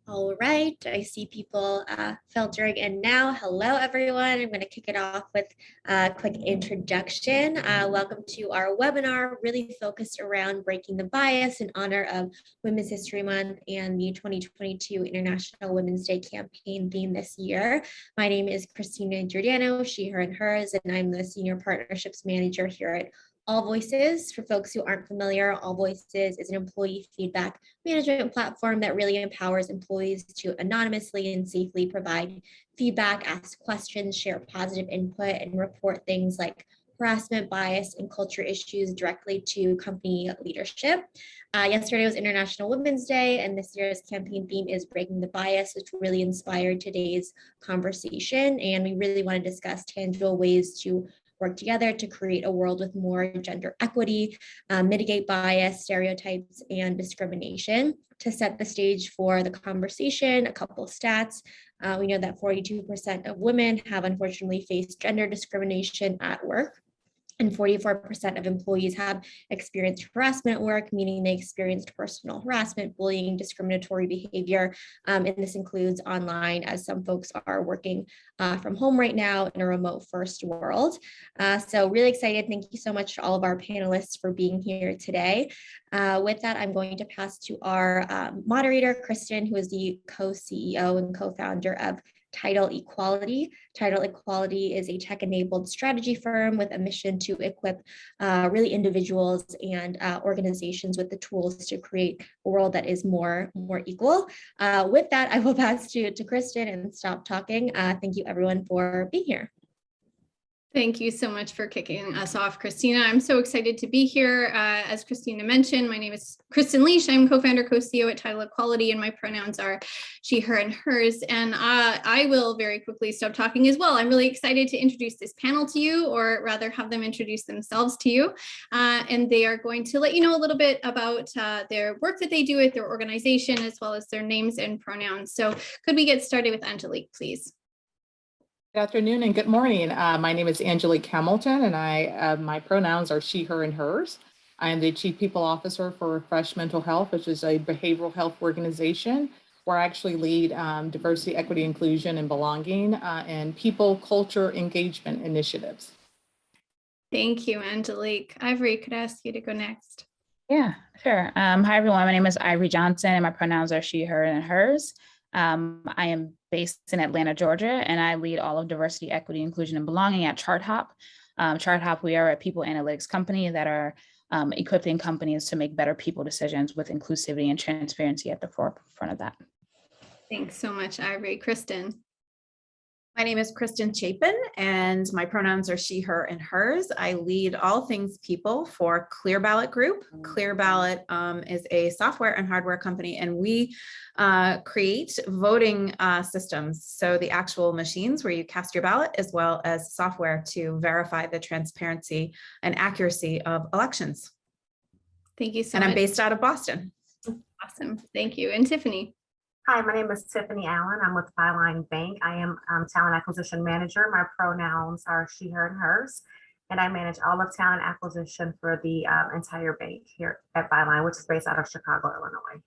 All right, I see people filtering in now. Hello, everyone. I'm going to kick it off with a quick introduction. Welcome to our webinar, really focused around breaking the bias in honor of Women's History Month and the 2022 International Women's Day campaign theme this year. My name is Christina Giordano, she, her, and hers, and I'm the Senior Partnerships Manager here at All Voices. For folks who aren't familiar, All Voices is an employee feedback management platform that really empowers employees to anonymously and safely provide feedback, ask questions, share positive input, and report things like harassment, bias, and culture issues directly to company leadership. Yesterday was International Women's Day, and this year's campaign theme is Breaking the Bias, which really inspired today's conversation. And we really want to discuss tangible ways to work together to create a world with more gender equity, mitigate bias, stereotypes, and discrimination. To set the stage for the conversation, a couple of stats. We know that 42% of women have unfortunately faced gender discrimination at work. And 44% of employees have experienced harassment at work, meaning they experienced personal harassment, bullying, discriminatory behavior. And this includes online, as some folks are working from home right now in a remote first world. So really excited. Thank you so much to all of our panelists for being here today. With that, I'm going to pass to our moderator, Kristen, who is the co-CEO and co-founder of Title Equality. Title Equality is a tech-enabled strategy firm with a mission to equip really individuals and organizations with the tools to create a world that is more equal. With that, I will pass to Kristen and stop talking. Thank you everyone for being here. Thank you so much for kicking us off, Christina. I'm so excited to be here. As Christina mentioned, my name is Kristen Leash. I'm co-founder, co-CEO at Title Equality, and my pronouns are she, her, and hers. And I will very quickly stop talking as well. I'm really excited to introduce this panel to you, or rather have them introduce themselves to you. And they are going to let you know a little bit about their work that they do at their organization, as well as their names and pronouns. So could we get started with Angelique, please? Good afternoon and good morning. My name is Angelique Hamilton, and my pronouns are she, her, and hers. I am the Chief People Officer for Refresh Mental Health, which is a behavioral health organization where I actually lead diversity, equity, inclusion, and belonging and people, culture, engagement initiatives. Thank you, Angelique. Ivori, could I ask you to go next? Yeah, sure. Hi, everyone. My name is Ivori Johnson, and my pronouns are she, her, and hers. I am based in Atlanta, Georgia, and I lead all of diversity, equity, inclusion, and belonging at ChartHop. ChartHop, we are a people analytics company that are equipping companies to make better people decisions with inclusivity and transparency at the forefront of that. Thanks so much, Ivori. Kristen. My name is Kristen Chapin, and my pronouns are she, her, and hers. I lead all things people for Clear Ballot Group. Clear Ballot is a software and hardware company, and we create voting systems. So the actual machines where you cast your ballot, as well as software to verify the transparency and accuracy of elections. Thank you so much. And I'm based out of Boston. Awesome. Thank you. And Tiffany. Hi, my name is Tiffany Allen. I'm with Byline Bank. I am Talent Acquisition Manager. My pronouns are she, her, and hers. And I manage all of talent acquisition for the entire bank here at Byline, which is based out of Chicago, Illinois.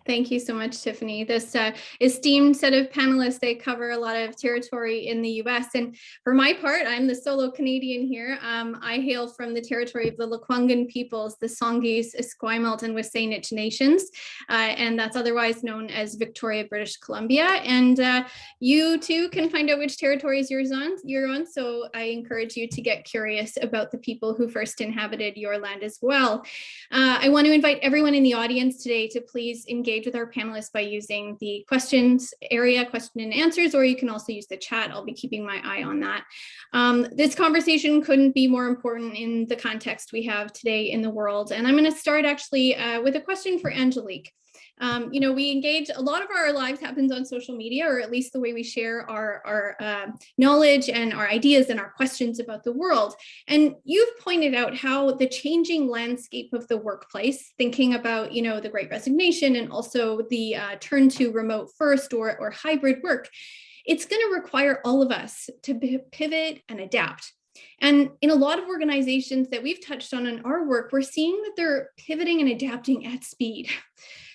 Thank you so much, Tiffany. This esteemed set of panelists, they cover a lot of territory in the US. And for my part, I'm the solo Canadian here. I hail from the territory of the Lekwungen peoples, the Songhees, Esquimalt, and WSÁNEĆ nations. And that's otherwise known as Victoria, British Columbia. And you too can find out which territories you're on. So I encourage you to get curious about the people who first inhabited your land as well. I want to invite everyone in the audience today to please engage with our panelists by using the questions area, question and answers, or you can also use the chat. I'll be keeping my eye on that. This conversation couldn't be more important in the context we have today in the world. And I'm going to start actually with a question for Angelique. We engage, a lot of our lives happens on social media, or at least the way we share our knowledge and our ideas and our questions about the world. And you've pointed out how the changing landscape of the workplace, thinking about, the Great Resignation and also the turn to remote first or hybrid work, it's going to require all of us to pivot and adapt. And in a lot of organizations that we've touched on in our work, we're seeing that they're pivoting and adapting at speed.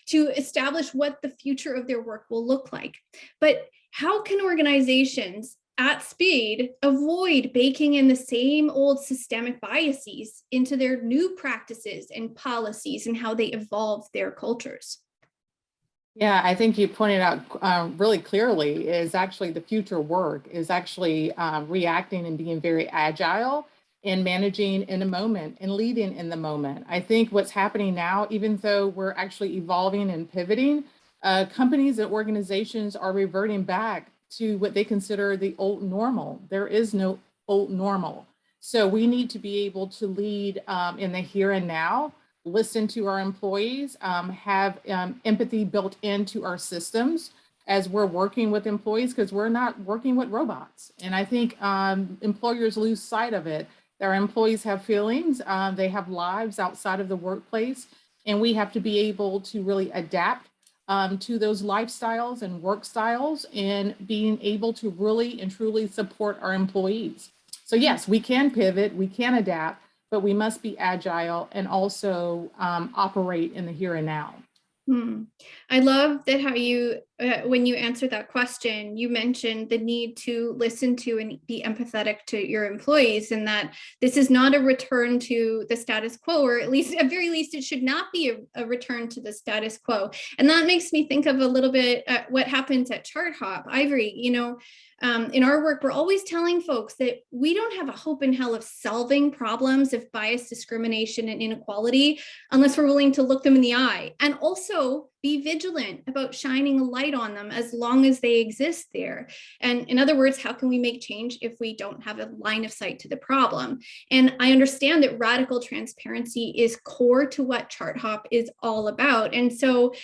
to establish what the future of their work will look like. But how can organizations at speed avoid baking in the same old systemic biases into their new practices and policies and how they evolve their cultures? Yeah, I think you pointed out really clearly is actually the future work is actually reacting and being very agile and managing in the moment and leading in the moment. I think what's happening now, even though we're actually evolving and pivoting, companies and organizations are reverting back to what they consider the old normal. There is no old normal. So we need to be able to lead in the here and now, listen to our employees, have empathy built into our systems as we're working with employees, because we're not working with robots. And I think employers lose sight of it. Their employees have feelings, they have lives outside of the workplace, and we have to be able to really adapt to those lifestyles and work styles and being able to really and truly support our employees. So yes, we can pivot, we can adapt, but we must be agile and also operate in the here and now. I love that how you, when you answered that question, you mentioned the need to listen to and be empathetic to your employees, and that this is not a return to the status quo, or at least, at very least, it should not be a return to the status quo. And that makes me think of a little bit what happens at ChartHop. Ivori, you know, in our work, we're always telling folks that we don't have a hope in hell of solving problems of bias, discrimination, and inequality unless we're willing to look them in the eye, and also be vigilant about shining a light on them as long as they exist there. And in other words, how can we make change if we don't have a line of sight to the problem? And I understand that radical transparency is core to what ChartHop is all about. And so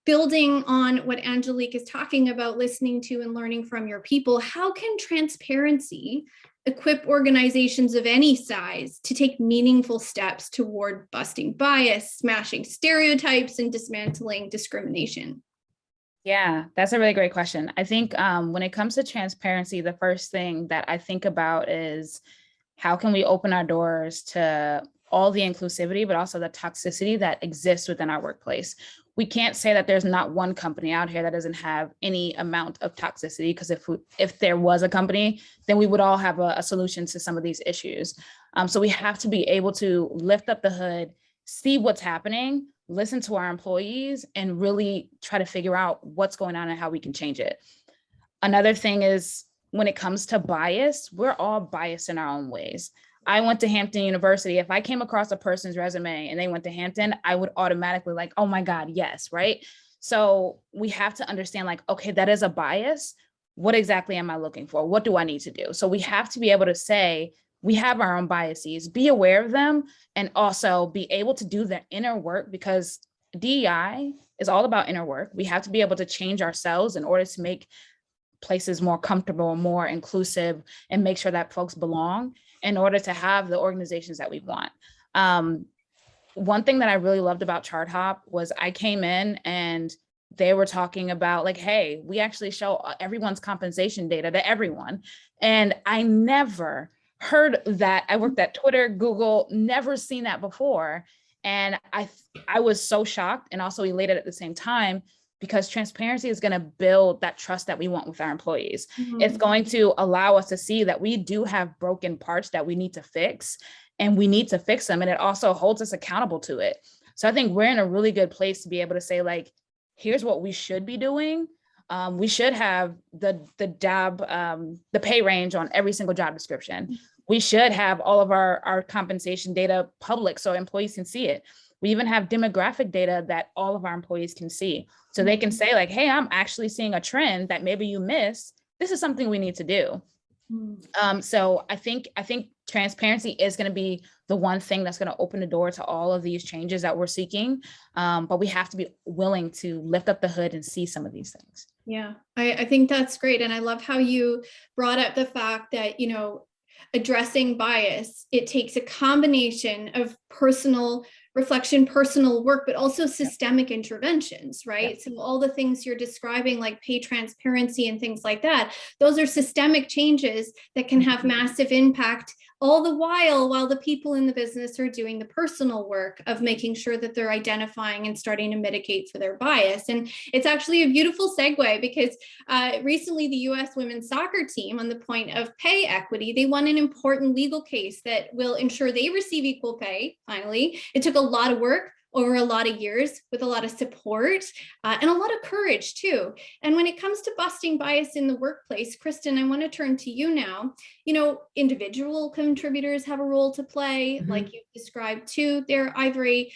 building on what Angelique is talking about, listening to and learning from your people, how can transparency equip organizations of any size to take meaningful steps toward busting bias, smashing stereotypes, and dismantling discrimination? Yeah, that's a really great question. I think when it comes to transparency, the first thing that I think about is how can we open our doors to all the inclusivity, but also the toxicity that exists within our workplace. We can't say that there's not one company out here that doesn't have any amount of toxicity, because if there was a company, then we would all have a solution to some of these issues. So we have to be able to lift up the hood, see what's happening, listen to our employees, and really try to figure out what's going on and how we can change it. Another thing is, when it comes to bias, we're all biased in our own ways. I went to Hampton University. If I came across a person's resume and they went to Hampton, I would automatically like, oh my God, yes, right? So we have to understand, like, okay, that is a bias. What exactly am I looking for? What do I need to do? So we have to be able to say, we have our own biases, be aware of them, and also be able to do the inner work, because DEI is all about inner work. We have to be able to change ourselves in order to make places more comfortable, more inclusive, and make sure that folks belong in order to have the organizations that we want. One thing that I really loved about ChartHop was I came in and they were talking about, like, hey, we actually show everyone's compensation data to everyone. And I never heard that. I worked at Twitter, Google, never seen that before. And I was so shocked and also elated at the same time, because transparency is going to build that trust that we want with our employees. Mm-hmm. It's going to allow us to see that we do have broken parts that we need to fix, and we need to fix them. And it also holds us accountable to it. So I think we're in a really good place to be able to say, like, here's what we should be doing. We should have the pay range on every single job description. We should have all of our compensation data public so employees can see it. We even have demographic data that all of our employees can see. So they can say, like, hey, I'm actually seeing a trend that maybe you missed. This is something we need to do. So I think transparency is going to be the one thing that's going to open the door to all of these changes that we're seeking. But we have to be willing to lift up the hood and see some of these things. Yeah, I think that's great. And I love how you brought up the fact that, you know, addressing bias, it takes a combination of personal reflection, personal work, but also systemic interventions, right? So all the things you're describing, like pay transparency and things like that, those are systemic changes that can have massive impact, all the while the people in the business are doing the personal work of making sure that they're identifying and starting to mitigate for their bias. And it's actually a beautiful segue, because recently the US women's soccer team, on the point of pay equity, they won an important legal case that will ensure they receive equal pay. Finally, it took a lot of work over a lot of years with a lot of support and a lot of courage too. And when it comes to busting bias in the workplace, Kristen, I want to turn to you now. You know, individual contributors have a role to play, like you described too there, Ivori,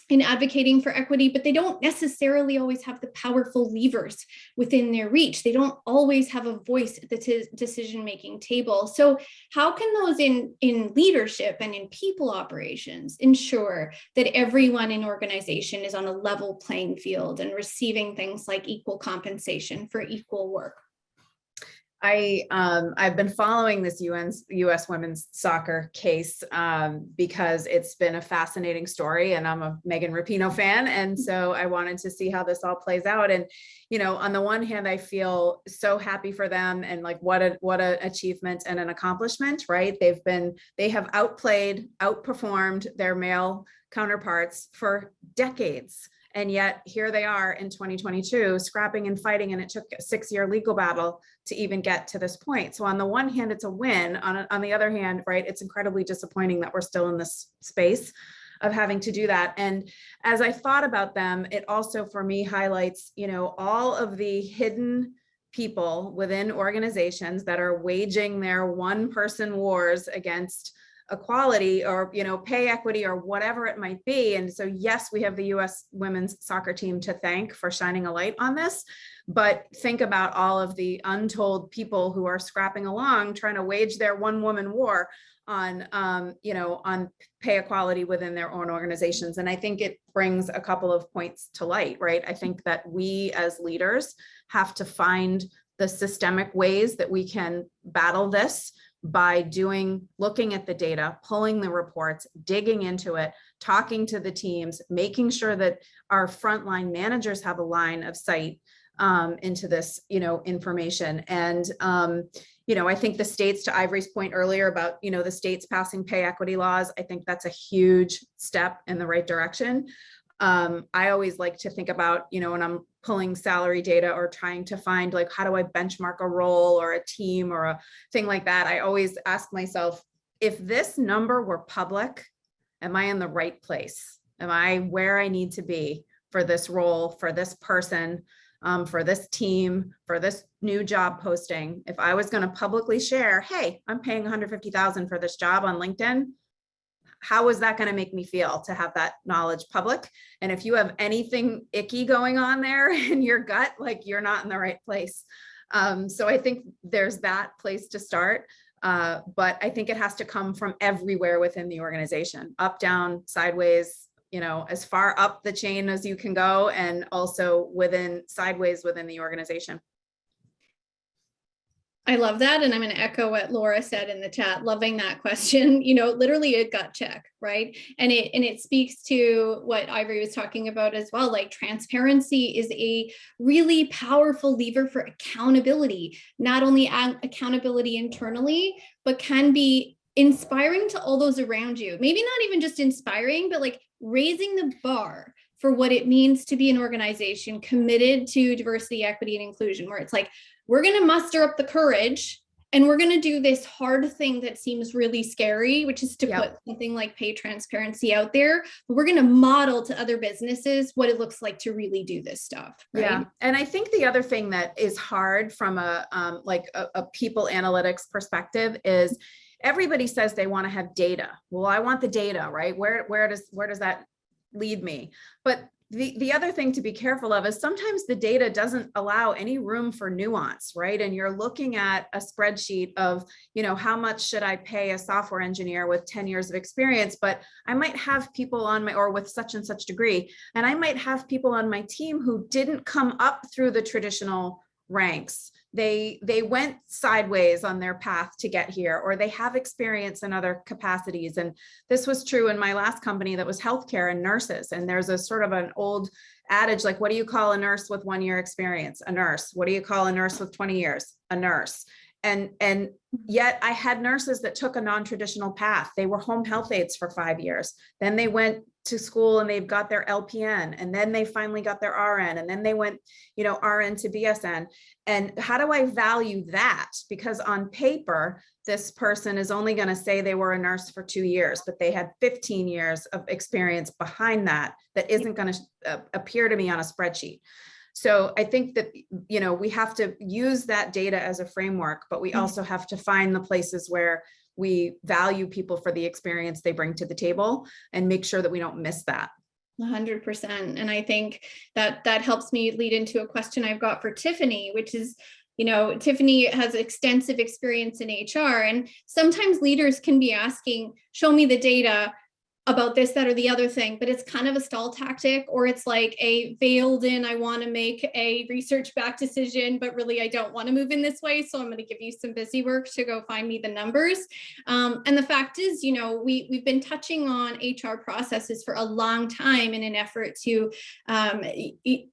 in advocating for equity, but they don't necessarily always have the powerful levers within their reach. They don't always have a voice at the decision-making table. So how can those in leadership and in people operations ensure that everyone in organization is on a level playing field and receiving things like equal compensation for equal work? I've been following this U.S. women's soccer case because it's been a fascinating story, and I'm a Megan Rapinoe fan, and so I wanted to see how this all plays out. And you know, on the one hand, I feel so happy for them, and like what a achievement and an accomplishment, right? They have outperformed their male counterparts for decades. And yet here they are in 2022 scrapping and fighting, and it took a 6-year legal battle to even get to this point. So on the one hand, it's a win. On the other hand, right, it's incredibly disappointing that we're still in this space of having to do that. And as I thought about them, it also for me highlights, you know, all of the hidden people within organizations that are waging their one-person wars against equality or, you know, pay equity or whatever it might be. And so, yes, we have the U.S. women's soccer team to thank for shining a light on this, but think about all of the untold people who are scrapping along, trying to wage their one-woman war on, you know, on pay equality within their own organizations. And I think it brings a couple of points to light, right? I think that we as leaders have to find the systemic ways that we can battle this by looking at the data, pulling the reports, digging into it, talking to the teams, making sure that our frontline managers have a line of sight into this, you know, information. And, you know, I think the states, to Ivori's point earlier about, you know, the states passing pay equity laws, I think that's a huge step in the right direction. I always like to think about, you know, when I'm pulling salary data or trying to find like, how do I benchmark a role or a team or a thing like that? I always ask myself, if this number were public, am I in the right place? Am I where I need to be for this role, for this person, for this team, for this new job posting? If I was going to publicly share, hey, I'm paying $150,000 for this job on LinkedIn, how is that going to make me feel to have that knowledge public? And if you have anything icky going on there in your gut, like you're not in the right place. So I think there's that place to start. But I think it has to come from everywhere within the organization, up, down, sideways, you know, as far up the chain as you can go, and also sideways within the organization. I love that. And I'm going to echo what Laura said in the chat, loving that question, you know, literally a gut check, right? And it speaks to what Ivori was talking about as well. Like transparency is a really powerful lever for accountability, not only accountability internally, but can be inspiring to all those around you. Maybe not even just inspiring, but like raising the bar for what it means to be an organization committed to diversity, equity, and inclusion, where it's like, we're going to muster up the courage and we're going to do this hard thing that seems really scary, which is to put something like pay transparency out there. But we're going to model to other businesses what it looks like to really do this stuff. Right? Yeah. And I think the other thing that is hard from a people analytics perspective is everybody says they want to have data. Well, I want the data, right? Where does that lead me? But the other thing to be careful of is sometimes the data doesn't allow any room for nuance, right? And you're looking at a spreadsheet of, you know, how much should I pay a software engineer with 10 years of experience, but I might have people or with such and such degree, and I might have people on my team who didn't come up through the traditional ranks. They went sideways on their path to get here, or they have experience in other capacities. And this was true in my last company that was healthcare and nurses. And there's a sort of an old adage, like, what do you call a nurse with 1 year experience? A nurse. What do you call a nurse with 20 years? A nurse. And yet I had nurses that took a non-traditional path. They were home health aides for 5 years. Then they went to school and they've got their LPN, and then they finally got their RN, and then they went, RN to BSN. And how do I value that? Because on paper, this person is only going to say they were a nurse for 2 years, but they had 15 years of experience behind that isn't going to appear to me on a spreadsheet. So I think that, we have to use that data as a framework, but we also have to find the places where we value people for the experience they bring to the table and make sure that we don't miss that. 100%. And I think that helps me lead into a question I've got for Tiffany, which is, Tiffany has extensive experience in HR, and sometimes leaders can be asking, show me the data about this, that, or the other thing, but it's kind of a stall tactic, or it's like a veiled in, I want to make a research-backed decision, but really I don't want to move in this way. So I'm going to give you some busy work to go find me the numbers. And the fact is, we've been touching on HR processes for a long time in an effort to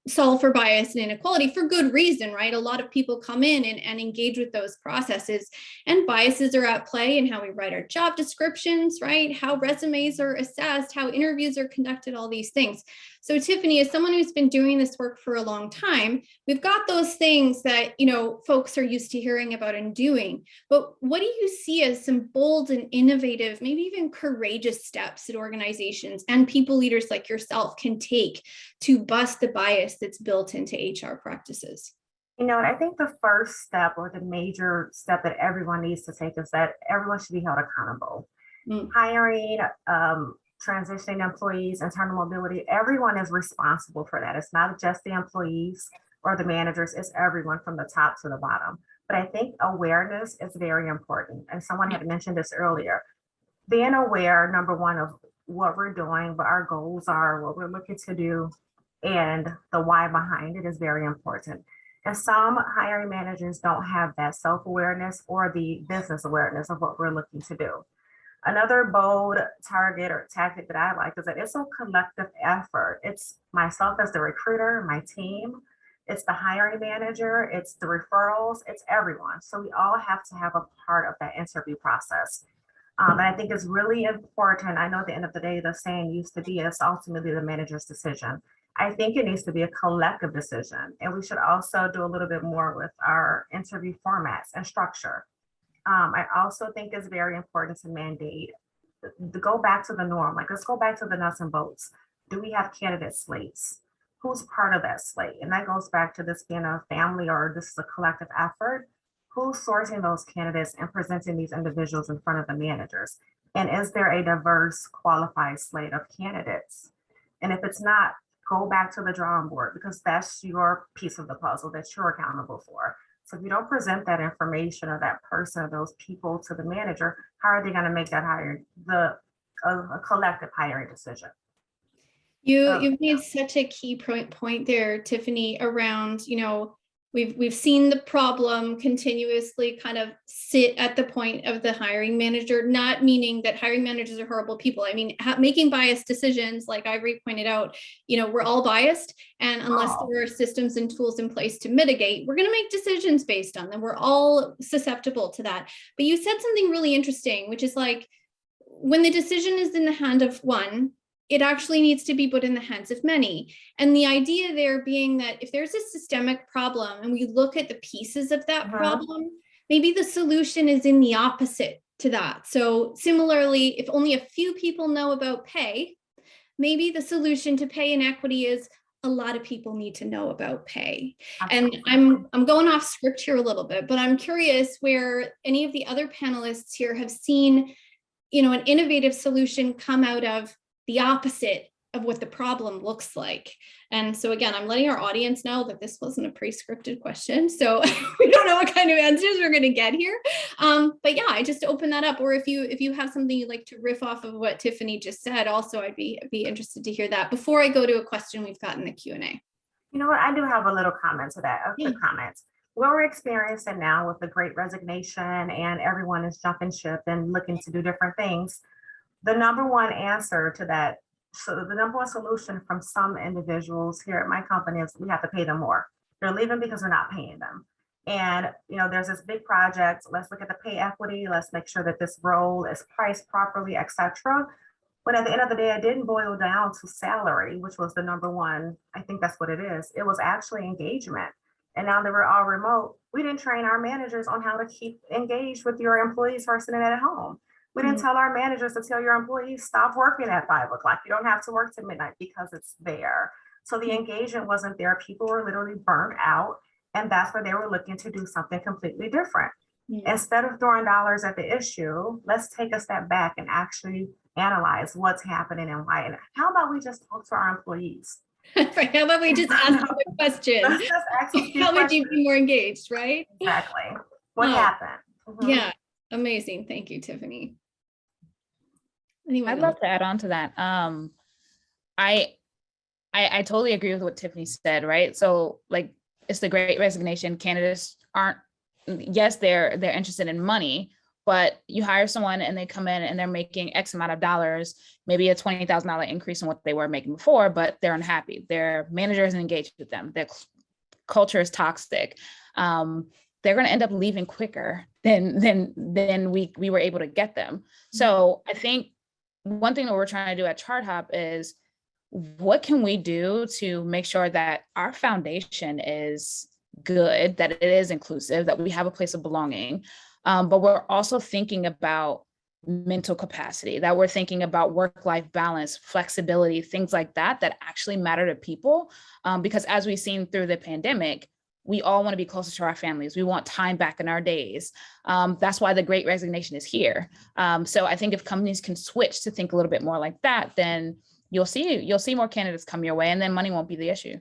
solve for bias and inequality for good reason, right? A lot of people come in and engage with those processes, and biases are at play in how we write our job descriptions, right? How resumes are assessed, how interviews are conducted, all these things. So Tiffany, as someone who's been doing this work for a long time, we've got those things that, folks are used to hearing about and doing, but what do you see as some bold and innovative, maybe even courageous steps that organizations and people leaders like yourself can take to bust the bias that's built into HR practices? I think the first step, or the major step that everyone needs to take, is that everyone should be held accountable. Hiring, transitioning employees, internal mobility, everyone is responsible for that. It's not just the employees or the managers, it's everyone from the top to the bottom. But I think awareness is very important. And someone had mentioned this earlier. Being aware, number one, of what we're doing, what our goals are, what we're looking to do, and the why behind it is very important. And some hiring managers don't have that self-awareness or the business awareness of what we're looking to do. Another bold target or tactic that I like is that it's a collective effort. It's myself as the recruiter, my team, it's the hiring manager, it's the referrals, it's everyone. So we all have to have a part of that interview process. And I think it's really important. I know at the end of the day, the saying used to be, it's ultimately the manager's decision. I think it needs to be a collective decision. And we should also do a little bit more with our interview formats and structure. I also think it's very important to mandate, to go back to the norm. Like, let's go back to the nuts and bolts. Do we have candidate slates? Who's part of that slate? And that goes back to this being a family, or this is a collective effort. Who's sourcing those candidates and presenting these individuals in front of the managers? And is there a diverse, qualified slate of candidates? And if it's not, go back to the drawing board, because that's your piece of the puzzle that you're accountable for. So if you don't present that information or that person or those people to the manager, how are they going to make that a collective hiring decision? You've made such a key point there, Tiffany, around, we've seen the problem continuously kind of sit at the point of the hiring manager, not meaning that hiring managers are horrible people. I mean, making biased decisions, like Ivori pointed out, we're all biased. And unless there are systems and tools in place to mitigate, we're going to make decisions based on them. We're all susceptible to that. But you said something really interesting, which is like, when the decision is in the hand of one, it actually needs to be put in the hands of many. And the idea there being that if there's a systemic problem and we look at the pieces of that problem, maybe the solution is in the opposite to that. So similarly, if only a few people know about pay, maybe the solution to pay inequity is a lot of people need to know about pay. Absolutely. And I'm going off script here a little bit, but I'm curious where any of the other panelists here have seen, an innovative solution come out of the opposite of what the problem looks like. And so again, I'm letting our audience know that this wasn't a pre-scripted question. So we don't know what kind of answers we're going to get here. But yeah, I just open that up. Or if you have something you'd like to riff off of what Tiffany just said, also I'd be interested to hear that before I go to a question we've got in the Q&A. You know what? I do have a little comment to that, a quick comment. what we're experiencing now with the great resignation and everyone is jumping ship and looking to do different things, the number one answer to that, so the number one solution from some individuals here at my company is we have to pay them more. They're leaving because we're not paying them. And there's this big project. Let's look at the pay equity. Let's make sure that this role is priced properly, etc. But at the end of the day, it didn't boil down to salary, which was the number one. I think that's what it is. It was actually engagement. And now that we're all remote, we didn't train our managers on how to keep engaged with your employees who are sitting at home. We didn't tell our managers to tell your employees, stop working at 5 o'clock. You don't have to work to midnight because it's there. So the engagement wasn't there. People were literally burnt out. And that's where they were looking to do something completely different. Instead of throwing dollars at the issue, let's take a step back and actually analyze what's happening and why. And how about we just talk to our employees? Right. How about we just ask them a question? Let's just ask them How would you be more engaged, right? Exactly. What happened? Yeah. Amazing. Thank you, Tiffany. I'd love to add on to that. I totally agree with what Tiffany said, right? So like, it's the great resignation. Candidates aren't, yes, they're interested in money, but you hire someone and they come in and they're making X amount of dollars, maybe a $20,000 increase in what they were making before, but they're unhappy. Their manager isn't engaged with them. Their culture is toxic. They're going to end up leaving quicker than we were able to get them. So I think one thing that we're trying to do at ChartHop is, what can we do to make sure that our foundation is good, that it is inclusive, that we have a place of belonging, but we're also thinking about mental capacity, that we're thinking about work-life balance, flexibility, things like that actually matter to people. Because as we've seen through the pandemic, we all want to be closer to our families. We want time back in our days. That's why the great resignation is here. So I think if companies can switch to think a little bit more like that, then you'll see more candidates come your way, and then money won't be the issue.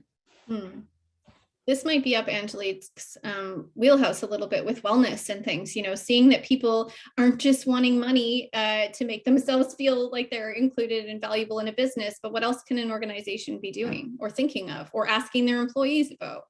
This might be up Angelique's wheelhouse a little bit with wellness and things, seeing that people aren't just wanting money to make themselves feel like they're included and valuable in a business, but what else can an organization be doing or thinking of or asking their employees about?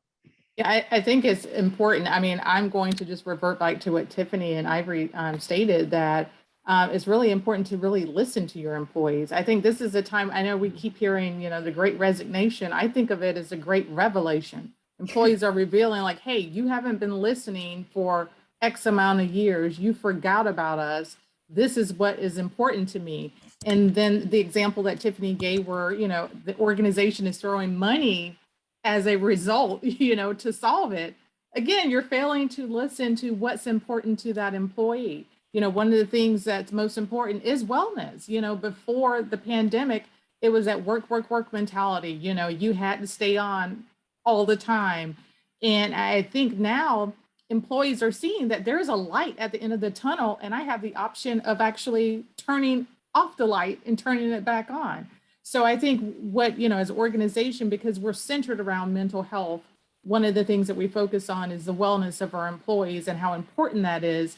Yeah, I think it's important. I mean, I'm going to just revert back to what Tiffany and Ivori stated, that it's really important to really listen to your employees. I think this is a time, I know we keep hearing, the great resignation. I think of it as a great revelation. Employees are revealing like, hey, you haven't been listening for X amount of years. You forgot about us. This is what is important to me. And then the example that Tiffany gave where, the organization is throwing money as a result, to solve it. Again, you're failing to listen to what's important to that employee. One of the things that's most important is wellness. Before the pandemic, it was that work mentality. You had to stay on all the time. And I think now employees are seeing that there's a light at the end of the tunnel, and I have the option of actually turning off the light and turning it back on. So I think what, as an organization, because we're centered around mental health, one of the things that we focus on is the wellness of our employees and how important that is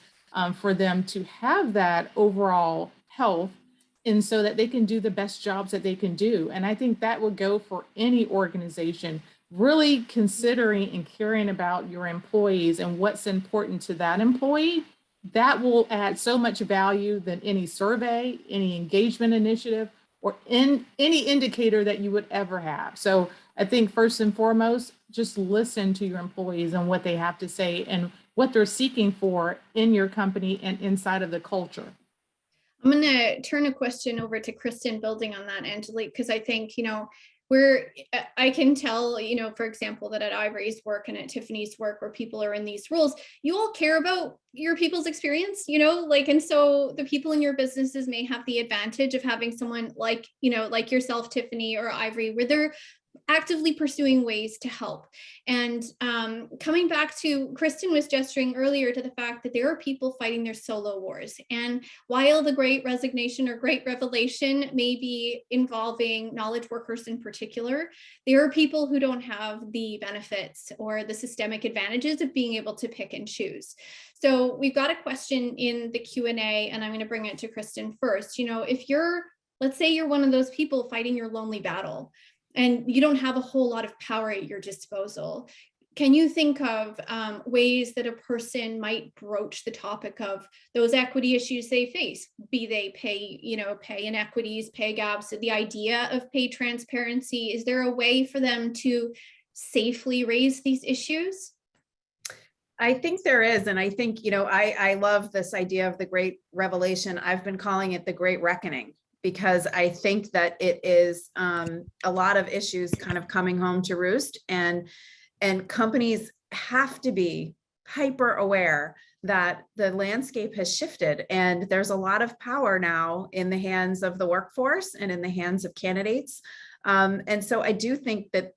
for them to have that overall health, and so that they can do the best jobs that they can do. And I think that would go for any organization, really considering and caring about your employees and what's important to that employee. That will add so much value than any survey, any engagement initiative, or in any indicator that you would ever have. So I think first and foremost, just listen to your employees and what they have to say and what they're seeking for in your company and inside of the culture. I'm going to turn a question over to Kristen, building on that, Angelique, because I think, I can tell, for example, that at Ivori's work and at Tiffany's work, where people are in these roles, you all care about your people's experience, and so the people in your businesses may have the advantage of having someone like yourself, Tiffany, or Ivori, where they're actively pursuing ways to help. And coming back to, Kristen was gesturing earlier to the fact that there are people fighting their solo wars. And while the great resignation or great revelation may be involving knowledge workers in particular, there are people who don't have the benefits or the systemic advantages of being able to pick and choose. So we've got a question in the Q&A, and I'm going to bring it to Kristen first. If let's say you're one of those people fighting your lonely battle, and you don't have a whole lot of power at your disposal, can you think of ways that a person might broach the topic of those equity issues they face, be they pay, pay inequities, pay gaps, the idea of pay transparency? Is there a way for them to safely raise these issues? I think there is. And I think, I love this idea of the great revelation. I've been calling it the great reckoning, because I think that it is a lot of issues kind of coming home to roost, and companies have to be hyper aware that the landscape has shifted, and there's a lot of power now in the hands of the workforce and in the hands of candidates. And so I do think that,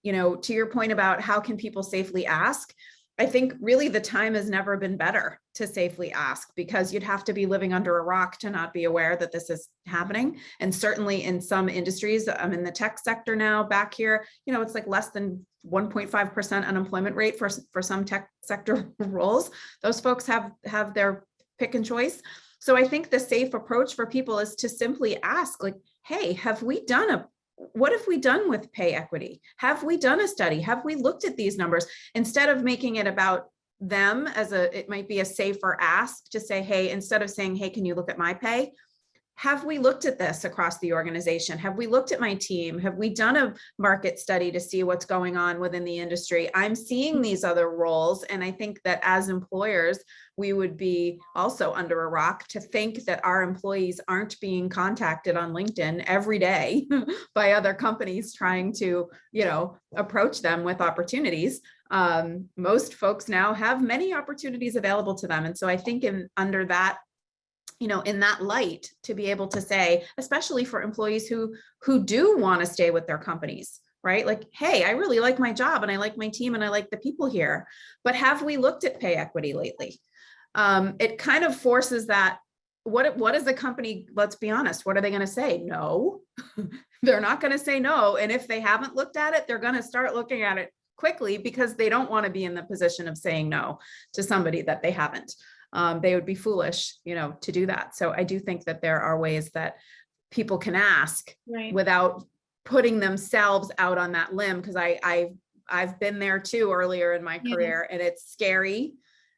to your point about how can people safely ask, I think really the time has never been better to safely ask, because you'd have to be living under a rock to not be aware that this is happening. And certainly in some industries, I'm in the tech sector now back here, it's like less than 1.5% unemployment rate for some tech sector roles. Those folks have their pick and choice. So I think the safe approach for people is to simply ask, like, hey, what have we done with pay equity? Have we done a study? Have we looked at these numbers? Instead of making it about them it might be a safer ask to say, hey, instead of saying, hey, can you look at my pay? Have we looked at this across the organization? Have we looked at my team? Have we done a market study to see what's going on within the industry? I'm seeing these other roles. And I think that as employers, we would be also under a rock to think that our employees aren't being contacted on LinkedIn every day by other companies trying to, approach them with opportunities. Most folks now have many opportunities available to them. And so I think under that, in that light, to be able to say, especially for employees who do want to stay with their companies, right? Like, hey, I really like my job and I like my team and I like the people here, but have we looked at pay equity lately? It kind of forces that. What is the company? Let's be honest. What are they going to say? No, they're not going to say no. And if they haven't looked at it, they're going to start looking at it quickly, because they don't want to be in the position of saying no to somebody that they haven't. They would be foolish, to do that. So I do think that there are ways that people can ask without putting themselves out on that limb. Because I've been there too earlier in my career, and it's scary,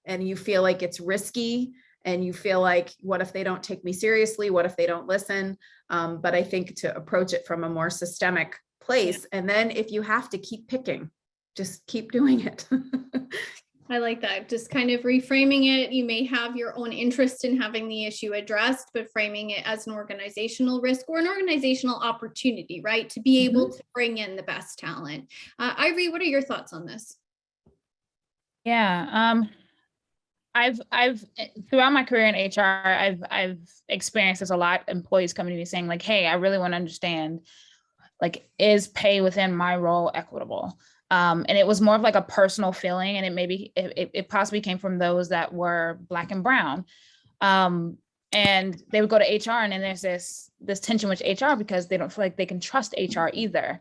and you feel like it's risky, and you feel like, what if they don't take me seriously? What if they don't listen? But I think to approach it from a more systemic place, and then if you have to keep picking, just keep doing it. I like that. Just kind of reframing it. You may have your own interest in having the issue addressed, but framing it as an organizational risk or an organizational opportunity, right? To be able to bring in the best talent. Ivori, what are your thoughts on this? Yeah. I've throughout my career in HR, I've experienced this a lot. Employees coming to me saying like, hey, I really want to understand, like, is pay within my role equitable? And it was more of like a personal feeling, and it possibly came from those that were Black and brown. And they would go to HR, and then there's this tension with HR because they don't feel like they can trust HR either.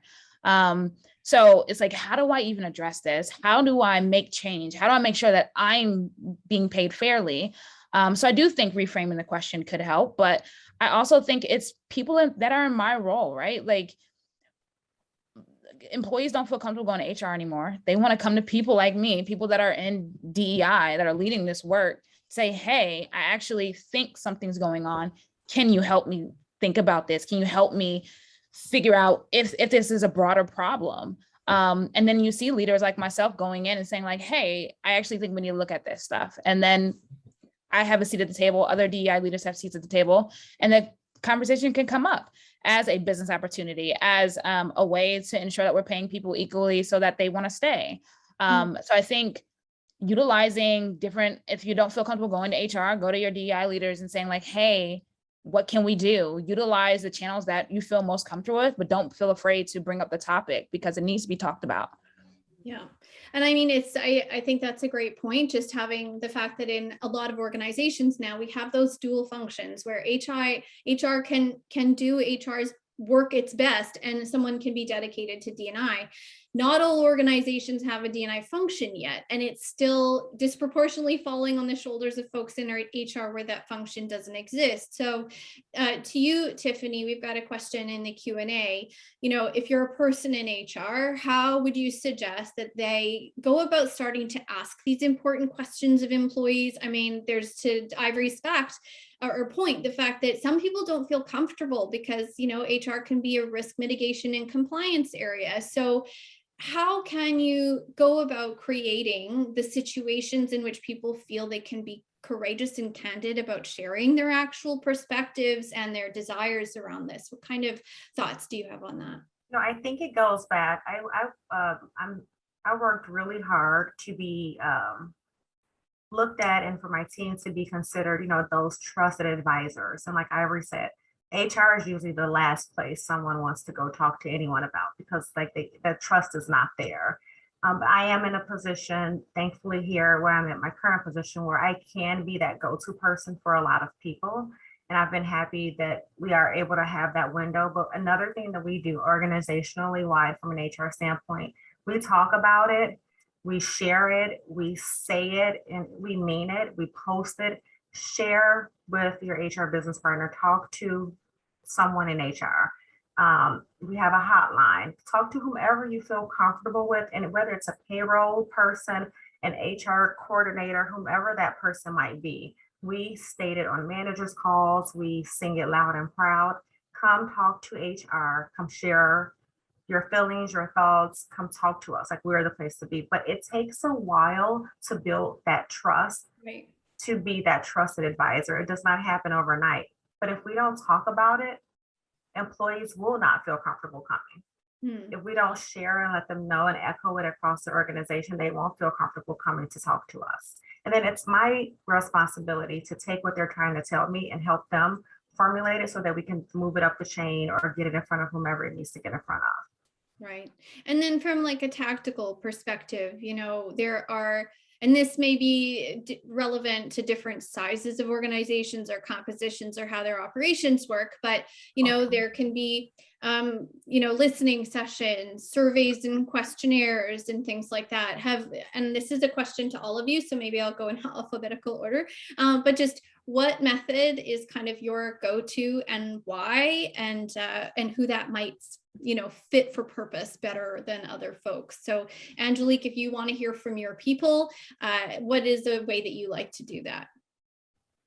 So it's like, how do I even address this? How do I make change? How do I make sure that I'm being paid fairly? So I do think reframing the question could help, but I also think it's people that are in my role, right? Like, employees don't feel comfortable going to HR anymore. They want to come to people like me, people that are in DEI, that are leading this work, say, hey, I actually think something's going on. Can you help me think about this? Can you help me figure out if this is a broader problem? And then you see leaders like myself going in and saying like, hey, I actually think we need to look at this stuff. And then I have a seat at the table, other DEI leaders have seats at the table, and the conversation can come up as a business opportunity, as a way to ensure that we're paying people equally so that they want to stay. So I think utilizing if you don't feel comfortable going to HR, go to your DEI leaders and saying like, hey, what can we do? Utilize the channels that you feel most comfortable with, but don't feel afraid to bring up the topic because it needs to be talked about. Yeah. And I mean, I think that's a great point. Just having the fact that in a lot of organizations now, we have those dual functions where HR can do HR's work its best and someone can be dedicated to D&I. Not all organizations have a D&I function yet, and it's still disproportionately falling on the shoulders of folks in our HR where that function doesn't exist. So to you, Tiffany, we've got a question in the Q&A. You know, if you're a person in HR, how would you suggest that they go about starting to ask these important questions of employees? I mean, there's, to Ivory's fact, or point, the fact that some people don't feel comfortable because, you know, HR can be a risk mitigation and compliance area. So how can you go about creating the situations in which people feel they can be courageous and candid about sharing their actual perspectives and their desires around this? What kind of thoughts do you have on that? No, I think it goes back. I worked really hard to be looked at and for my team to be considered, you know, those trusted advisors. And like Ivory said, HR is usually the last place someone wants to go talk to anyone about because like the trust is not there. But I am in a position, thankfully here where I'm at my current position, where I can be that go-to person for a lot of people. And I've been happy that we are able to have that window. But another thing that we do organizationally wide from an HR standpoint, we talk about it, we share it, we say it, and we mean it, we post it, share with your HR business partner, talk to someone in HR. We have a hotline, talk to whomever you feel comfortable with, and whether it's a payroll person, an HR coordinator, whomever that person might be. We state it on managers' calls, we sing it loud and proud. Come talk to HR, come share your feelings, your thoughts, come talk to us. Like, we're the place to be. But it takes a while to build that trust, right, to be that trusted advisor. It does not happen overnight. But if we don't talk about it, employees will not feel comfortable coming. If we don't share and let them know and echo it across the organization, they won't feel comfortable coming to talk to us. And then it's my responsibility to take what they're trying to tell me and help them formulate it so that we can move it up the chain or get it in front of whomever it needs to get in front of. Right. And then from like a tactical perspective, you know, there are, and this may be relevant to different sizes of organizations or compositions or how their operations work, but, you know, there can be, you know, listening sessions, surveys and questionnaires and things like that. And this is a question to all of you, so maybe I'll go in alphabetical order, but just what method is kind of your go-to and why, and who that might, you know, fit for purpose better than other folks. So Angelique, if you want to hear from your people, what is the way that you like to do that?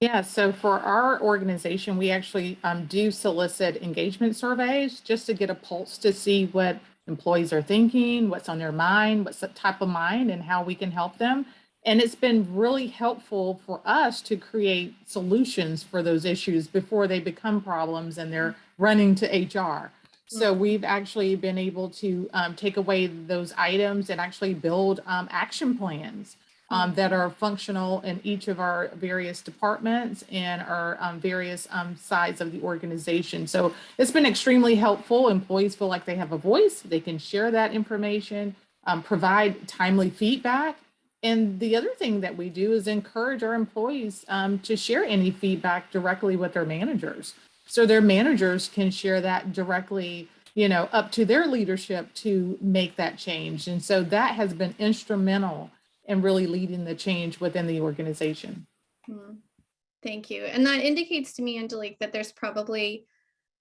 Yeah, so for our organization, we actually do solicit engagement surveys just to get a pulse to see what employees are thinking, what's on their mind, what's the type of mind, and how we can help them. And it's been really helpful for us to create solutions for those issues before they become problems and they're running to HR. So we've actually been able to take away those items and actually build action plans that are functional in each of our various departments and our various sides of the organization. So it's been extremely helpful. Employees feel like they have a voice, they can share that information, provide timely feedback. And the other thing that we do is encourage our employees to share any feedback directly with their managers. So their managers can share that directly, you know, up to their leadership to make that change. And so that has been instrumental in really leading the change within the organization. Thank you. And that indicates to me, Angelique, that there's probably,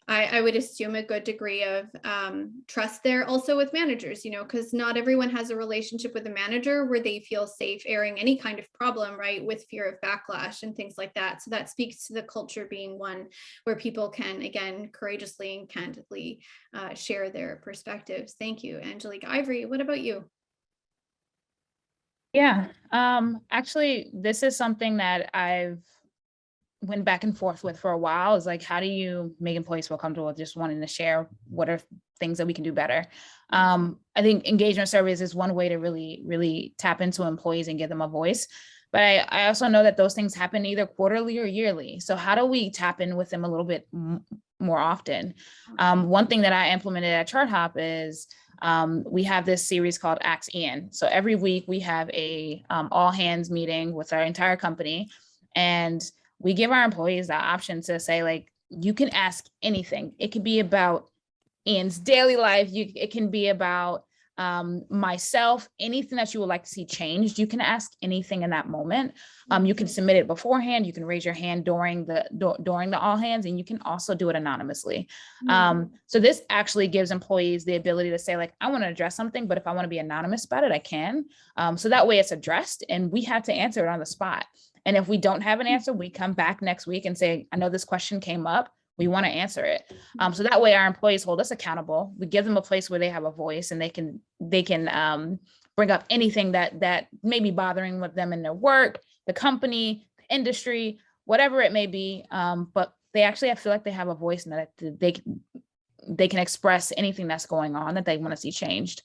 I would assume, a good degree of trust there also with managers, you know, because not everyone has a relationship with a manager where they feel safe airing any kind of problem, right, with fear of backlash and things like that. So that speaks to the culture being one where people can, again, courageously and candidly share their perspectives. Thank you, Angelique. Ivori, what about you? Yeah, actually, this is something that I've went back and forth with for a while, is like, how do you make employees feel comfortable with just wanting to share what are things that we can do better? I think engagement surveys is one way to really tap into employees and give them a voice. But I also know that those things happen either quarterly or yearly. So how do we tap in with them a little bit more often? One thing that I implemented at ChartHop is we have this series called Ask Ian. So every week we have a all hands meeting with our entire company, and we give our employees the option to say, like, you can ask anything. It could be about Ian's daily life. It can be about myself, anything that you would like to see changed. You can ask anything in that moment. You can submit it beforehand. You can raise your hand during the all hands, and you can also do it anonymously. So this actually gives employees the ability to say, like, I want to address something, but if I want to be anonymous about it, I can. So that way it's addressed and we have to answer it on the spot. And if we don't have an answer, we come back next week and say, I know this question came up. We want to answer it. So that way our employees hold us accountable. We give them a place where they have a voice and they can bring up anything that may be bothering with them in their work, the company, the industry, whatever it may be. But they actually, I feel like they have a voice and that they can express anything that's going on that they want to see changed.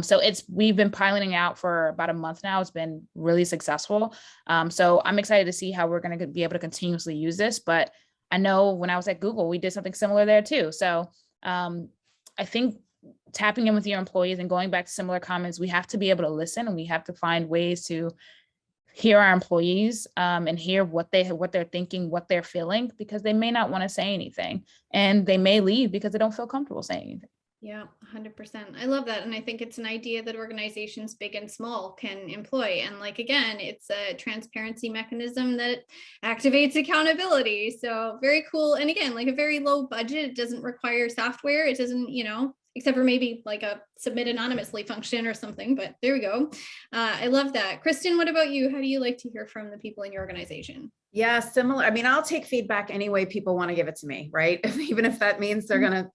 So we've been piloting out for about a month now. It's been really successful. So I'm excited to see how we're going to be able to continuously use this. But I know when I was at Google, we did something similar there too. So I think tapping in with your employees and going back to similar comments, we have to be able to listen and we have to find ways to hear our employees and hear what they're thinking, what they're feeling, because they may not want to say anything and they may leave because they don't feel comfortable saying anything. Yeah, 100%. I love that. And I think it's an idea that organizations big and small can employ. And like, again, it's a transparency mechanism that activates accountability. So very cool. And again, like a very low budget, it doesn't require software. It doesn't, except for maybe like a submit anonymously function or something, but there we go. I love that. Kristen, what about you? How do you like to hear from the people in your organization? Yeah, similar. I mean, I'll take feedback any way people want to give it to me, right? Even if that means they're going to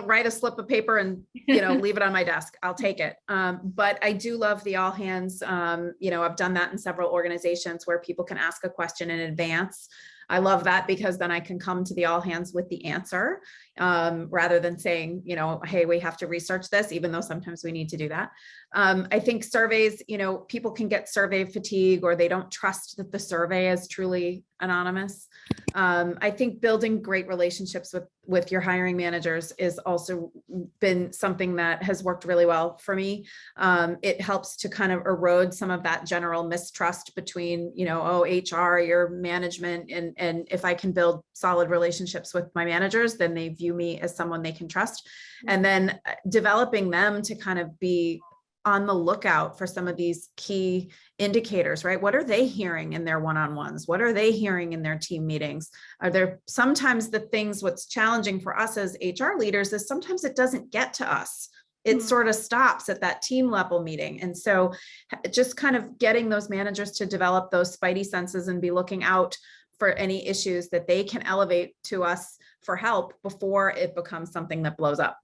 write a slip of paper and, leave it on my desk, I'll take it. But I do love the all hands. I've done that in several organizations where people can ask a question in advance. I love that because then I can come to the all hands with the answer rather than saying, hey, we have to research this, even though sometimes we need to do that. I think surveys, people can get survey fatigue or they don't trust that the survey is truly anonymous. I think building great relationships with your hiring managers is also been something that has worked really well for me. It helps to kind of erode some of that general mistrust between, HR, your management, and if I can build solid relationships with my managers, then they view me as someone they can trust. And then developing them to kind of be on the lookout for some of these key indicators, right? What are they hearing in their one-on-ones? What are they hearing in their team meetings? Are there sometimes what's challenging for us as HR leaders is sometimes it doesn't get to us. It sort of stops at that team level meeting. And so just kind of getting those managers to develop those spidey senses and be looking out for any issues that they can elevate to us for help before it becomes something that blows up.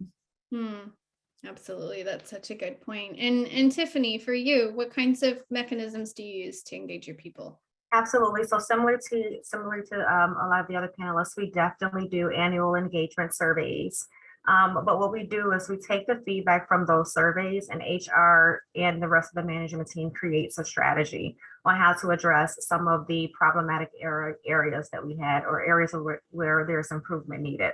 Absolutely. That's such a good point. And Tiffany, for you, what kinds of mechanisms do you use to engage your people? Absolutely. So similar to a lot of the other panelists, we definitely do annual engagement surveys. But what we do is we take the feedback from those surveys, and HR and the rest of the management team creates a strategy on how to address some of the problematic areas that we had, or areas where there's improvement needed.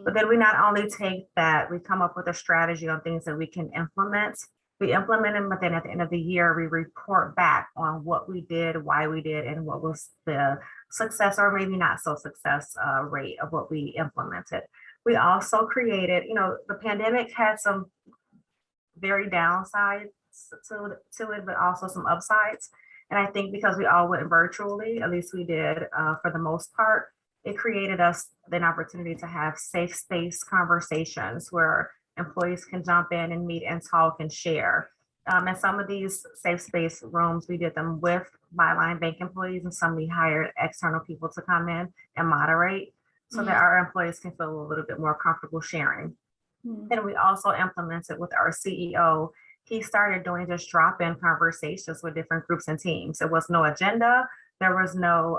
But then we not only take that, we come up with a strategy on things that we can implement. We implement them, but then at the end of the year, we report back on what we did, why we did, and what was the success or maybe not so success rate of what we implemented. We also created, the pandemic had some very downsides to it, but also some upsides. And I think because we all went virtually, at least we did for the most part, it created us an opportunity to have safe space conversations where employees can jump in and meet and talk and share. And some of these safe space rooms, we did them with Byline Bank employees, and some we hired external people to come in and moderate so that our employees can feel a little bit more comfortable sharing. And we also implemented with our CEO. He started doing just drop-in conversations with different groups and teams. There was no agenda. There was no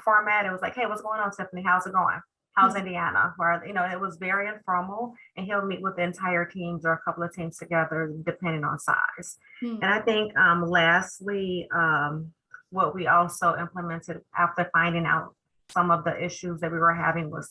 format. It was like, hey, what's going on, Tiffany? How's it going? How's Indiana? Where, it was very informal, and he'll meet with the entire teams or a couple of teams together, depending on size. And I think lastly, what we also implemented after finding out some of the issues that we were having was,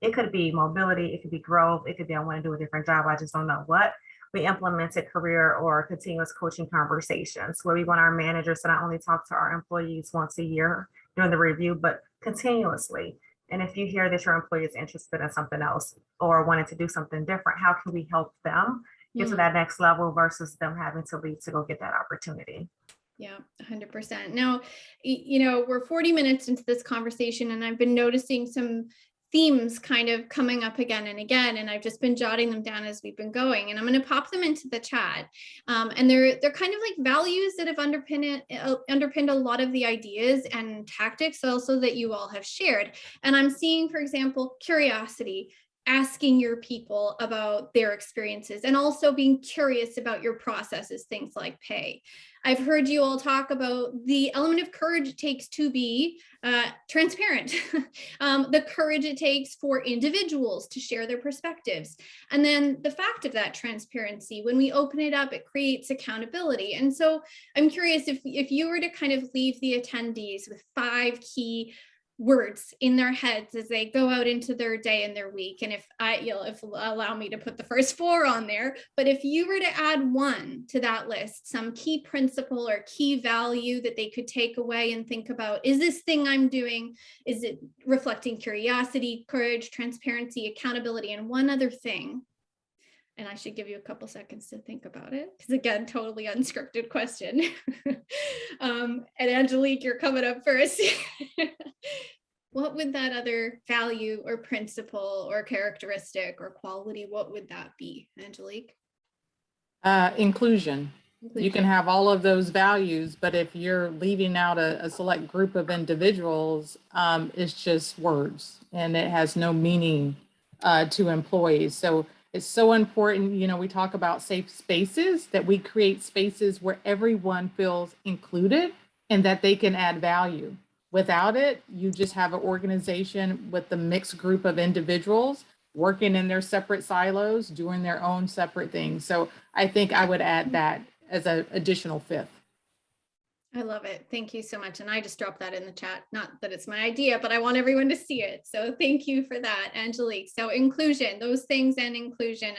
it could be mobility, it could be growth, it could be I want to do a different job, I just don't know what. We implemented career or continuous coaching conversations where we want our managers to not only talk to our employees once a year during the review, but continuously. And if you hear that your employee is interested in something else or wanting to do something different, how can we help them get to that next level versus them having to leave to go get that opportunity? Yeah, 100%. Now, you know, we're 40 minutes into this conversation and I've been noticing some themes kind of coming up again and again, and I've just been jotting them down as we've been going, and I'm going to pop them into the chat. And they're kind of like values that have underpinned a lot of the ideas and tactics also that you all have shared. And I'm seeing, for example, curiosity, asking your people about their experiences, and also being curious about your processes, things like pay. I've heard you all talk about the element of courage it takes to be transparent, the courage it takes for individuals to share their perspectives. And then the fact of that transparency, when we open it up, it creates accountability. And so I'm curious if you were to kind of leave the attendees with 5 key words in their heads as they go out into their day and their week. And if allow me to put the first 4 on there, but if you were to add 1 to that list, some key principle or key value that they could take away and think about, is this thing I'm doing, is it reflecting curiosity, courage, transparency, accountability, and one other thing? And I should give you a couple seconds to think about it, because again, totally unscripted question. And Angelique, you're coming up first. What would that other value or principle or characteristic or quality, what would that be, Angelique? Inclusion. You can have all of those values, but if you're leaving out a select group of individuals, it's just words and it has no meaning to employees. So it's so important, you know, we talk about safe spaces, that we create spaces where everyone feels included and that they can add value. Without it, you just have an organization with a mixed group of individuals working in their separate silos, doing their own separate things. So I think I would add that as an additional 5th. I love it. Thank you so much. And I just dropped that in the chat. Not that it's my idea, but I want everyone to see it. So thank you for that, Angelique. So inclusion, those things, and inclusion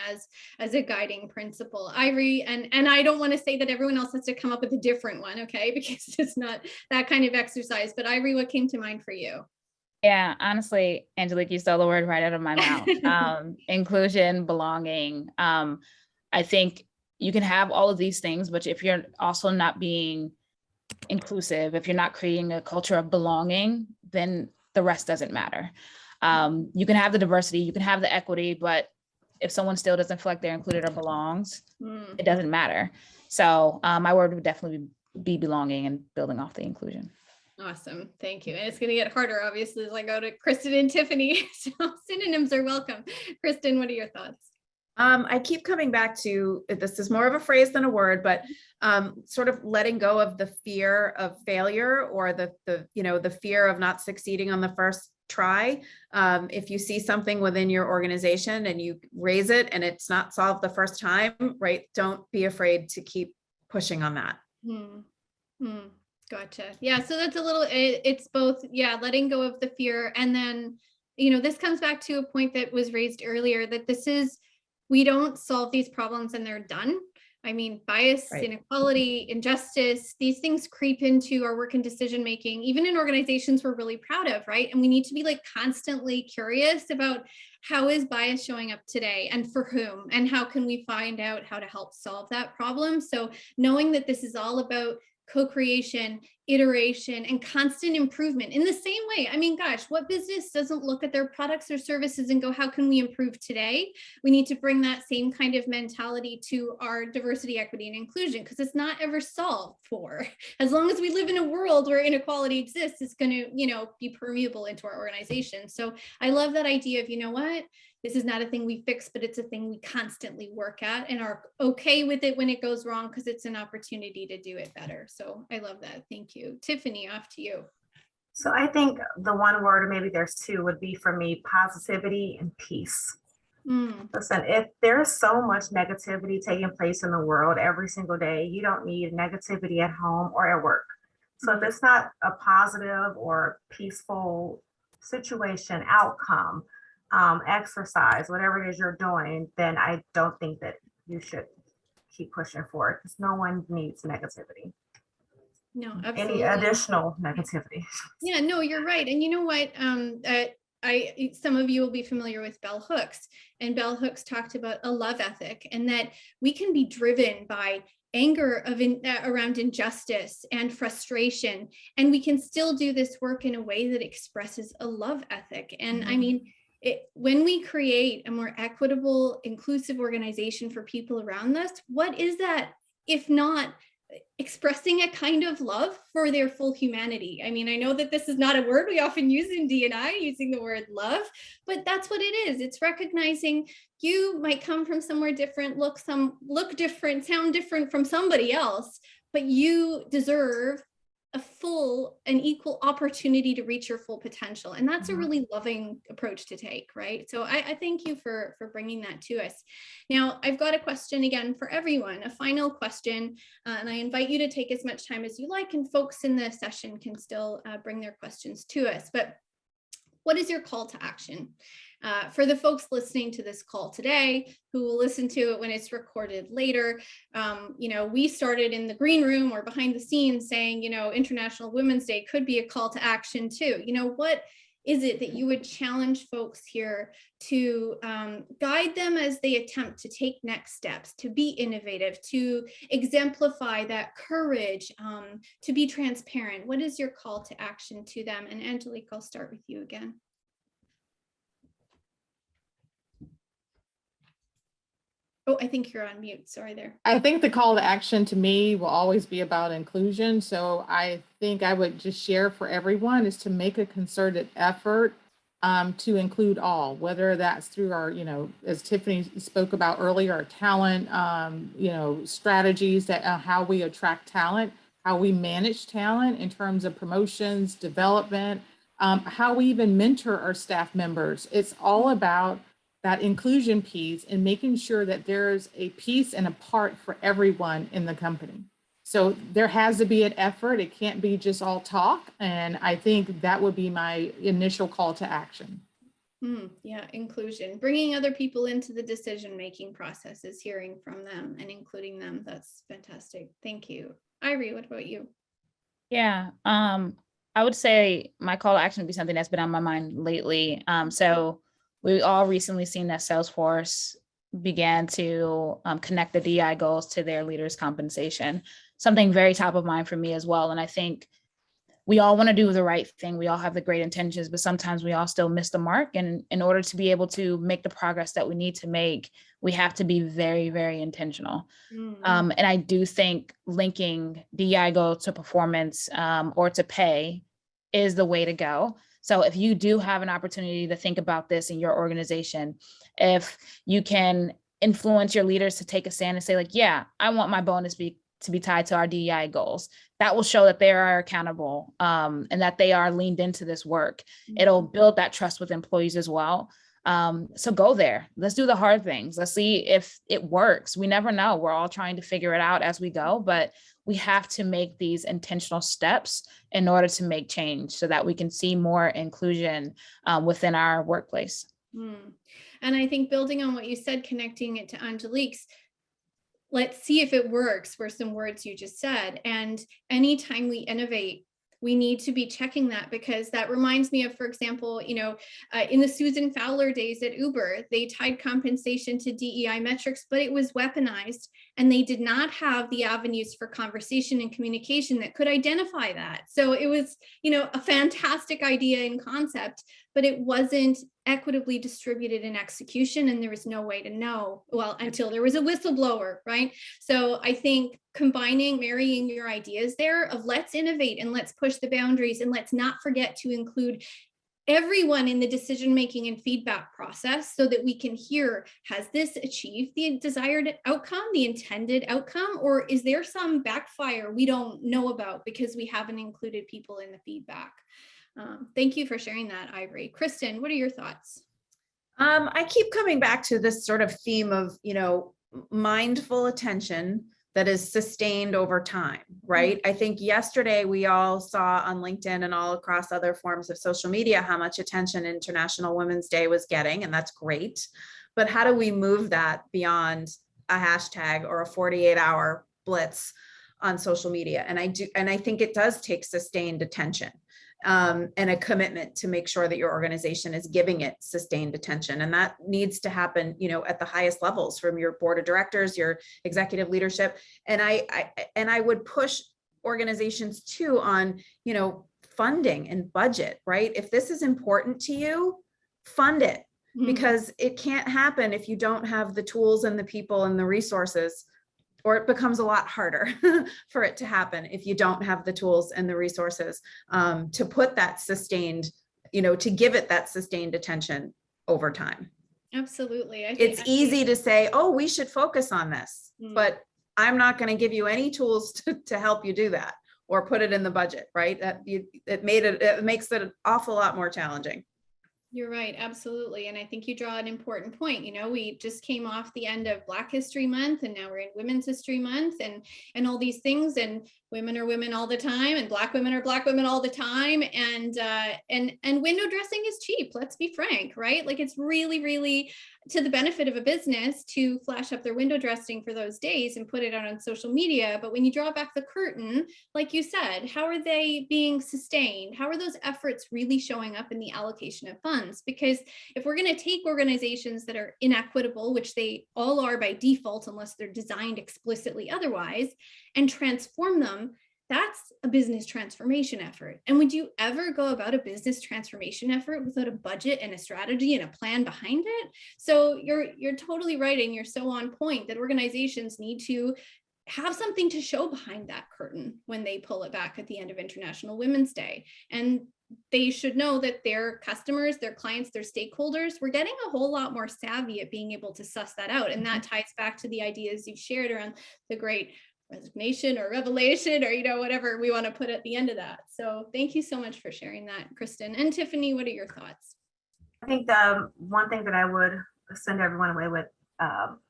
as a guiding principle. Ivori, and I don't want to say that everyone else has to come up with a different one, okay? Because it's not that kind of exercise. But Ivori, what came to mind for you? Yeah, honestly, Angelique, you stole the word right out of my mouth. Inclusion, belonging. I think you can have all of these things, but if you're also not being inclusive, if you're not creating a culture of belonging, then the rest doesn't matter. You can have the diversity, you can have the equity, but if someone still doesn't feel like they're included or belongs, it doesn't matter. So my word would definitely be belonging and building off the inclusion. Awesome. Thank you. And it's going to get harder, obviously, as I go to Kristen and Tiffany. So synonyms are welcome. Kristen, what are your thoughts? I keep coming back to, this is more of a phrase than a word, but sort of letting go of the fear of failure, or the fear of not succeeding on the first try. If you see something within your organization and you raise it and it's not solved the first time, right? Don't be afraid to keep pushing on that. Gotcha. Yeah. So that's a little, it's both, yeah, letting go of the fear. And then, this comes back to a point that was raised earlier, that we don't solve these problems and they're done. I mean, bias, right, inequality, injustice, these things creep into our work and decision making, even in organizations we're really proud of, right? And we need to be like constantly curious about, how is bias showing up today and for whom, and how can we find out how to help solve that problem? So knowing that this is all about co-creation, iteration, and constant improvement in the same way. I mean, gosh, what business doesn't look at their products or services and go, how can we improve today? We need to bring that same kind of mentality to our diversity, equity, and inclusion, because it's not ever solved for. As long as we live in a world where inequality exists, it's going to, be permeable into our organization. So I love that idea of, what? This is not a thing we fix, but it's a thing we constantly work at and are okay with it when it goes wrong, because it's an opportunity to do it better. So I love that. Thank you. Tiffany, off to you. So I think the one word, or maybe there's 2, would be for me, positivity and peace. Listen, if there's so much negativity taking place in the world every single day, you don't need negativity at home or at work. So if it's not a positive or peaceful situation, outcome, exercise, whatever it is you're doing, then I don't think that you should keep pushing for it, because no one needs negativity. No, absolutely. Any additional negativity. Yeah, no, you're right. And you know what? some of you will be familiar with Bell Hooks, and Bell Hooks talked about a love ethic, and that we can be driven by anger around injustice and frustration, and we can still do this work in a way that expresses a love ethic. And I mean, when we create a more equitable, inclusive organization for people around us, what is that if not expressing a kind of love for their full humanity? I mean, I know that this is not a word we often use in D&I, using the word love, but that's what it is. It's recognizing you might come from somewhere different, look different, sound different from somebody else, but you deserve a full and equal opportunity to reach your full potential. And that's a really loving approach to take, right? So I thank you for bringing that to us. Now, I've got a question again for everyone, a final question, and I invite you to take as much time as you like, and folks in the session can still bring their questions to us. But what is your call to action? For the folks listening to this call today, who will listen to it when it's recorded later, we started in the green room or behind the scenes saying, International Women's Day could be a call to action too. What is it that you would challenge folks here to guide them as they attempt to take next steps, to be innovative, to exemplify that courage, to be transparent? What is your call to action to them? And Angelique, I'll start with you again. Oh, I think you're on mute. Sorry there. I think the call to action to me will always be about inclusion. So I think I would just share for everyone is to make a concerted effort to include all, whether that's through our, as Tiffany spoke about earlier, our talent, strategies that how we attract talent, how we manage talent in terms of promotions, development, how we even mentor our staff members. It's all about that inclusion piece and making sure that there's a piece and a part for everyone in the company. So there has to be an effort. It can't be just all talk. And I think that would be my initial call to action. Yeah, inclusion, bringing other people into the decision-making process, is hearing from them and including them. That's fantastic. Thank you. Ivori, what about you? Yeah, I would say my call to action would be something that's been on my mind lately. So we all recently seen that Salesforce began to connect the DEI goals to their leaders' compensation, something very top of mind for me as well. And I think we all want to do the right thing. We all have the great intentions, but sometimes we all still miss the mark. And in order to be able to make the progress that we need to make, we have to be very, very intentional. And I do think linking DEI goals to performance or to pay is the way to go. So if you do have an opportunity to think about this in your organization, if you can influence your leaders to take a stand and say, like, yeah, I want my bonus to be tied to our DEI goals, that will show that they are accountable and that they are leaned into this work. It'll build that trust with employees as well. So go there. Let's do the hard things. Let's see if it works. We never know. We're all trying to figure it out as we go, but we have to make these intentional steps in order to make change so that we can see more inclusion within our workplace. And I think building on what you said, connecting it to Angelique's, let's see if it works, were some words you just said. And anytime we innovate, we need to be checking that, because that reminds me of, for example, in the Susan Fowler days at Uber, they tied compensation to DEI metrics, but it was weaponized, and they did not have the avenues for conversation and communication that could identify that. So it was, a fantastic idea in concept, but it wasn't equitably distributed in execution, and there was no way to know, well, until there was a whistleblower, right? So I think marrying your ideas there of let's innovate and let's push the boundaries, and let's not forget to include everyone in the decision-making and feedback process so that we can hear, has this achieved the desired outcome, the intended outcome, or is there some backfire we don't know about because we haven't included people in the feedback? Thank you for sharing that, Ivori. Kristen, what are your thoughts? I keep coming back to this sort of theme of, mindful attention that is sustained over time, right? I think yesterday we all saw on LinkedIn and all across other forms of social media how much attention International Women's Day was getting, and that's great. But how do we move that beyond a hashtag or a 48-hour blitz on social media? And I think it does take sustained attention. and a commitment to make sure that your organization is giving it sustained attention. And that needs to happen, at the highest levels, from your board of directors, your executive leadership. And I would push organizations too on, funding and budget, right? If this is important to you, fund it, because it can't happen if you don't have the tools and the people and the resources, or it becomes a lot harder for it to happen if you don't have the tools and the resources to put that sustained, to give it that sustained attention over time. Absolutely. It's easy to say, oh, we should focus on this, but I'm not going to give you any tools to help you do that, or put it in the budget, right? It makes it an awful lot more challenging. You're right. Absolutely. And I think you draw an important point. We just came off the end of Black History Month, and now we're in Women's History Month, and all these things, and women are women all the time, and Black women are Black women all the time. And window dressing is cheap. Let's be frank, right? Like, it's really, really to the benefit of a business to flash up their window dressing for those days and put it out on social media. But when you draw back the curtain, like you said, how are they being sustained? How are those efforts really showing up in the allocation of funds? Because if we're going to take organizations that are inequitable, which they all are by default, unless they're designed explicitly otherwise, and transform them, that's a business transformation effort. And would you ever go about a business transformation effort without a budget and a strategy and a plan behind it? So you're totally right, and you're so on point that organizations need to have something to show behind that curtain when they pull it back at the end of International Women's Day. And they should know that their customers, their clients, their stakeholders, we're getting a whole lot more savvy at being able to suss that out. And that ties back to the ideas you've shared around the great resignation or revelation, or whatever we want to put at the end of that. So thank you so much for sharing that, Kristen. And Tiffany, what are your thoughts? I think the one thing that I would send everyone away with,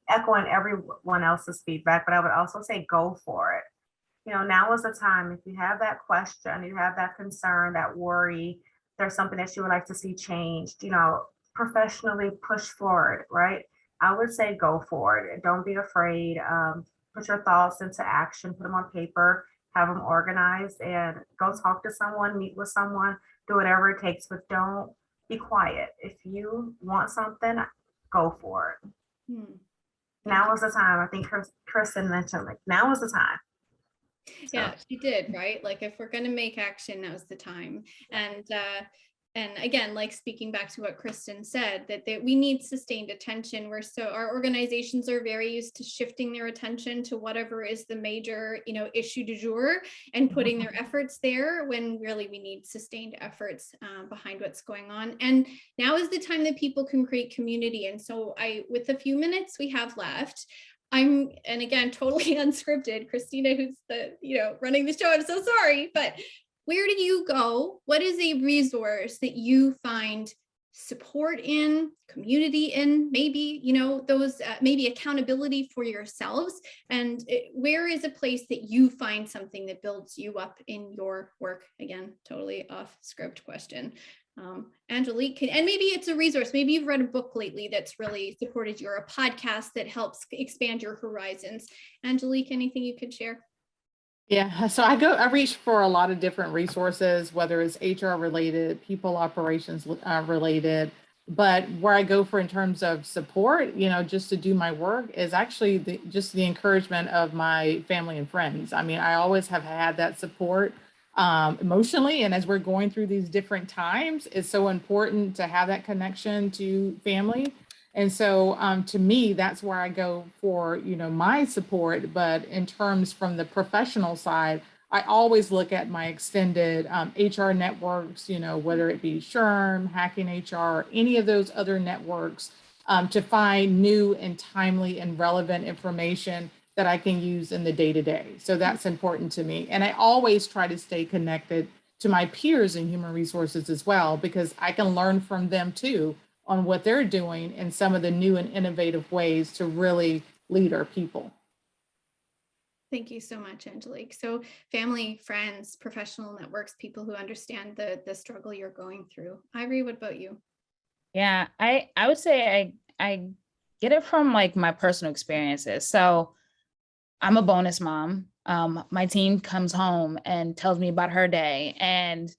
echoing everyone else's feedback, but I would also say go for it. Now is the time. If you have that question, you have that concern, that worry, there's something that you would like to see changed, professionally push forward, right? I would say go for it. Don't be afraid. Put your thoughts into action, put them on paper, have them organized, and go talk to someone, meet with someone, do whatever it takes, but don't be quiet. If you want something, go for it. Now is the time. I think Kristen mentioned, now is the time. Yeah, she did, right? Like, if we're going to make action, now's the time. And again, like, speaking back to what Kristen said, that we need sustained attention. Our organizations are very used to shifting their attention to whatever is the major, issue du jour, and putting their efforts there, when really we need sustained efforts behind what's going on. And now is the time that people can create community. And so with the few minutes we have left, and again, totally unscripted, Christina, who's running the show, I'm so sorry, but where do you go? What is a resource that you find support in, community in, maybe, those maybe accountability for yourselves? And where is a place that you find something that builds you up in your work? Again, totally off script question. Angelique, and maybe it's a resource. Maybe you've read a book lately that's really supported you, or a podcast that helps expand your horizons. Angelique, anything you could share? Yeah, so I reach for a lot of different resources, whether it's HR related, people operations related, but where I go for in terms of support, just to do my work, is actually just the encouragement of my family and friends. I mean, I always have had that support emotionally, and as we're going through these different times, it's so important to have that connection to family. And so to me, that's where I go for, my support. But in terms from the professional side, I always look at my extended HR networks, whether it be SHRM, Hacking HR, any of those other networks, to find new and timely and relevant information that I can use in the day-to-day. So that's important to me. And I always try to stay connected to my peers in human resources as well, because I can learn from them too on what they're doing and some of the new and innovative ways to really lead our people. Thank you so much, Angelique. So family, friends, professional networks, people who understand the struggle you're going through. Ivori, what about you? Yeah, I would say I get it from like my personal experiences. So I'm a bonus mom. My team comes home and tells me about her day, and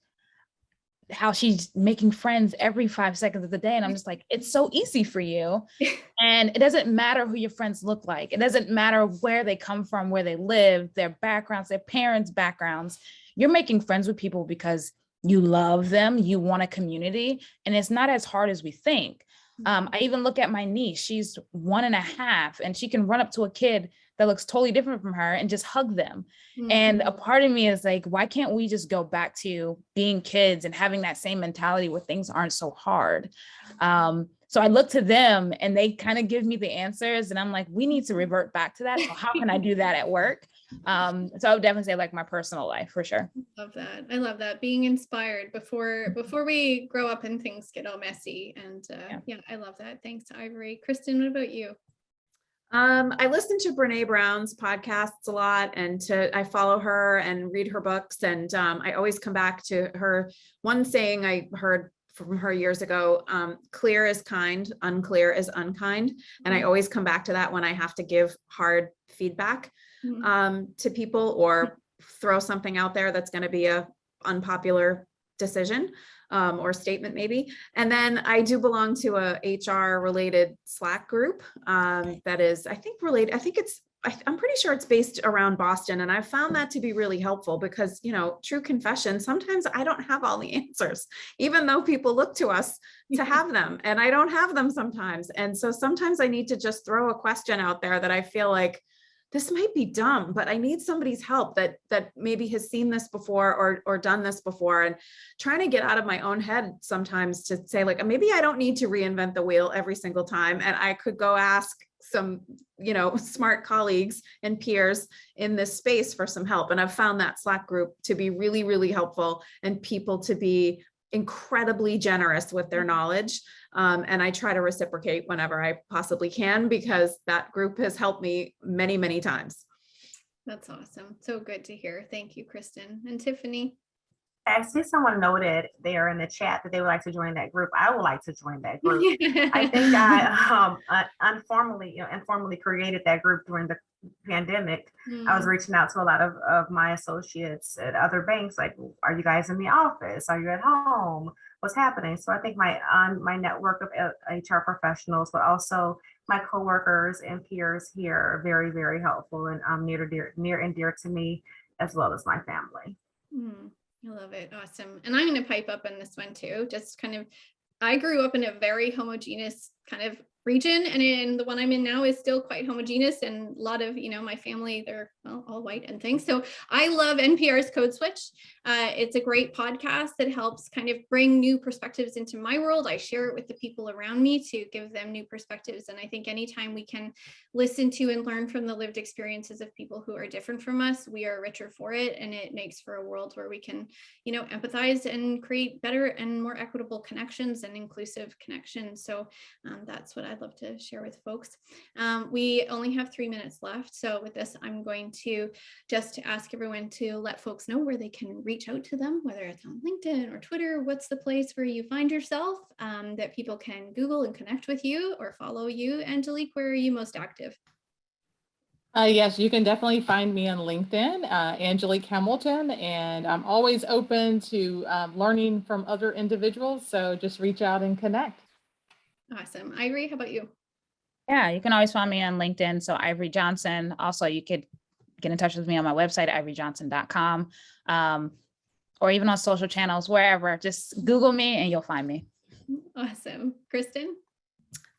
how she's making friends every 5 seconds of the day. And I'm just like, it's so easy for you. And it doesn't matter who your friends look like. It doesn't matter where they come from, where they live, their backgrounds, their parents' backgrounds. You're making friends with people because you love them, you want a community, and it's not as hard as we think. I even look at my niece, she's 1.5, and she can run up to a kid that looks totally different from her and just hug them. And a part of me is like, why can't we just go back to being kids and having that same mentality where things aren't so hard? So I look to them and they kind of give me the answers, and I'm like, we need to revert back to that. So how can I do that at work? So I would definitely say like my personal life for sure. Love that. I love that, being inspired before we grow up and things get all messy. And yeah, I love that. Thanks, Ivori. Kristen, what about you? I listen to Brene Brown's podcasts a lot, and I follow her and read her books. And I always come back to her one saying I heard from her years ago: clear is kind, unclear is unkind. And I always come back to that when I have to give hard feedback to people or throw something out there that's going to be a unpopular decision or statement maybe. And then I do belong to a HR related Slack group that is, I think I'm pretty sure it's based around Boston. And I found that to be really helpful because, true confession, sometimes I don't have all the answers, even though people look to us to have them, and I don't have them sometimes. And so sometimes I need to just throw a question out there that I feel like, this might be dumb, but I need somebody's help that maybe has seen this before or done this before, and trying to get out of my own head sometimes to say like, maybe I don't need to reinvent the wheel every single time. And I could go ask some, smart colleagues and peers in this space for some help. And I've found that Slack group to be really, really helpful, and people to be incredibly generous with their knowledge. And I try to reciprocate whenever I possibly can, because that group has helped me many, many times. That's awesome. So good to hear. Thank you, Kristen. And Tiffany? I see someone noted there in the chat that they would like to join that group. I would like to join that group. I think I informally created that group during the pandemic. I was reaching out to a lot of my associates at other banks, like, are you guys in the office? Are you at home? What's happening? So I think my network of HR professionals, but also my coworkers and peers here are very, very helpful and near and dear to me, as well as my family. I love it. Awesome. And I'm going to pipe up on this one too. Just I grew up in a very homogeneous kind of region, and the one I'm in now is still quite homogeneous, and a lot of, my family, they're all white and things. So I love NPR's Code Switch. It's a great podcast that helps kind of bring new perspectives into my world. I share it with the people around me to give them new perspectives. And I think anytime we can listen to and learn from the lived experiences of people who are different from us, we are richer for it. And it makes for a world where we can, empathize and create better and more equitable connections and inclusive connections. So that's what I'd love to share with folks. We only have 3 minutes left. So with this, I'm going to just ask everyone to let folks know where they can reach out to them, whether it's on LinkedIn or Twitter. What's the place where you find yourself, that people can Google and connect with you or follow you? Angelique, where are you most active? Yes, you can definitely find me on LinkedIn, Angelique Hamilton, and I'm always open to learning from other individuals. So just reach out and connect. Awesome. Ivori, how about you? Yeah, you can always find me on LinkedIn. So Ivori Johnson. Also, you could get in touch with me on my website, ivorijohnson.com, or even on social channels, wherever. Just Google me and you'll find me. Awesome. Kristen?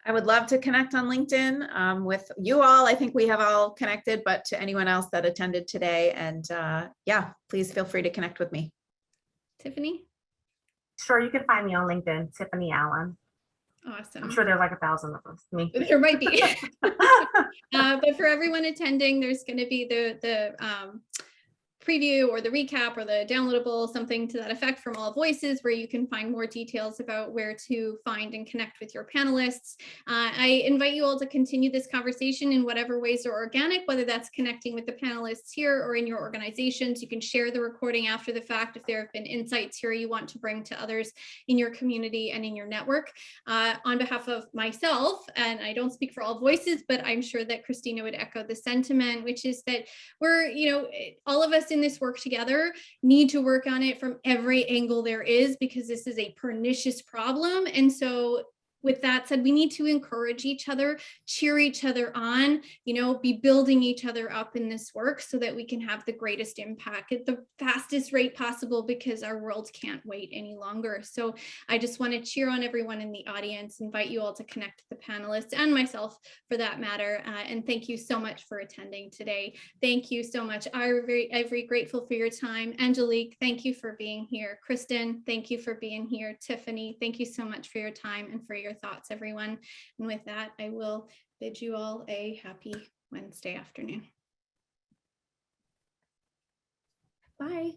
I would love to connect on LinkedIn with you all. I think we have all connected, but to anyone else that attended today. And yeah, please feel free to connect with me. Tiffany? Sure, you can find me on LinkedIn, Tiffany Allen. Awesome. I'm sure there's like 1,000 of us. Me. There might be. But for everyone attending, there's going to be the preview or the recap or the downloadable, something to that effect, from All Voices, where you can find more details about where to find and connect with your panelists. I invite you all to continue this conversation in whatever ways are organic, whether that's connecting with the panelists here or in your organizations. You can share the recording after the fact if there have been insights here you want to bring to others in your community and in your network. On behalf of myself, and I don't speak for All Voices, but I'm sure that Christina would echo the sentiment, which is that we're, all of us in this work together need to work on it from every angle there is, because this is a pernicious problem. And so with that said, we need to encourage each other, cheer each other on, be building each other up in this work so that we can have the greatest impact at the fastest rate possible, because our world can't wait any longer. So I just want to cheer on everyone in the audience, invite you all to connect to the panelists and myself for that matter. And thank you so much for attending today. Thank you so much. I'm very grateful for your time. Angelique, thank you for being here. Kristen, thank you for being here. Tiffany, thank you so much for your time and for your thoughts, everyone. And with that, I will bid you all a happy Wednesday afternoon. Bye.